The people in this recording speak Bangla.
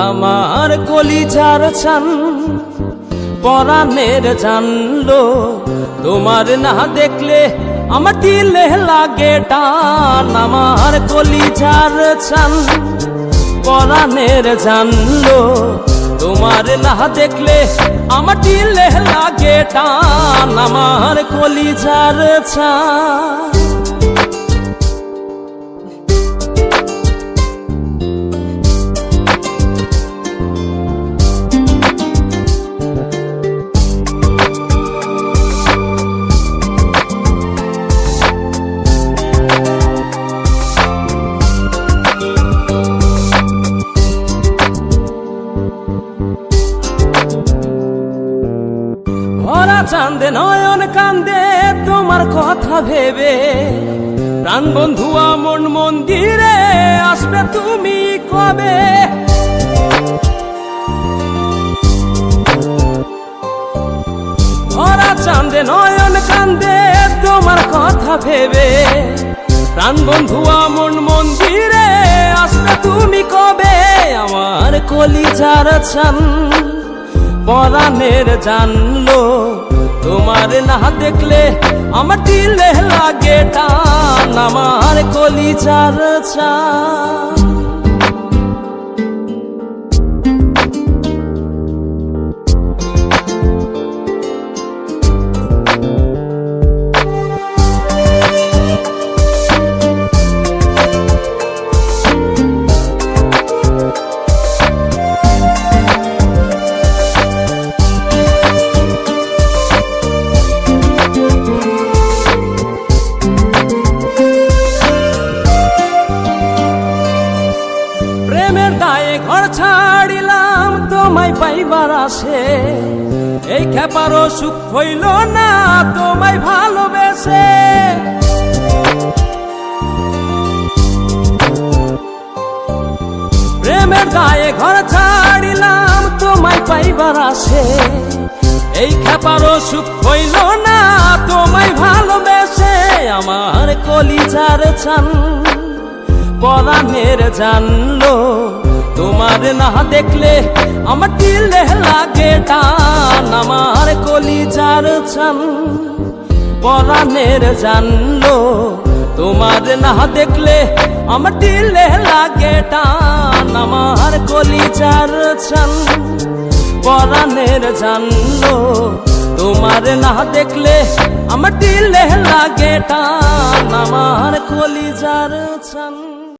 আমার কলিজার চান পরাণের জানলো, তোমার না দেখলে আমার দিলে লাগে টান। আমার কলিজার চান পরাণের জানলো, তোমার না দেখলে আমার দিলে লাগে টান। আমার কলিজার চান ভরা চাঁদে নয়ন কান্দে তোমার কথা ভেবে, প্রাণ বন্ধু মন মন্দিরে আসবে তুমি কবে? ভরা চাঁদে নয়ন কান্দে তোমার কথা ভেবে, প্রাণ বন্ধু মন মন্দিরে আসবে তুমি কবে? আমার কলিজার চান পরাণের জানলো, তোমার না দেখলে আমার দিলে লাগে টান। আমার কলিজার চান ঘর ছাড়িলাম তোমায় পাইবার আসে, এই খেপারও সুখ হইল না তোমায় ভালোবেসে। প্রেমের দায়ে ঘর ছাড়িলাম তোমায় পাইবার আসে, এই খেপারও সুখ হইল না তোমায় ভালোবেসে। আমার কলিজার চান পরাণের জানলো, তোমার না দেখলে আমার দিলে লাগে টান। আমার কলিজার চান পরাণের জানলো, তোমার না দেখলে আমার দিলে লাগে টান। আমার কলিজার চান পরাণের জানলো, তোমার না দেখলে আমার দিলে লাগে টান। আমার কলিজার চান।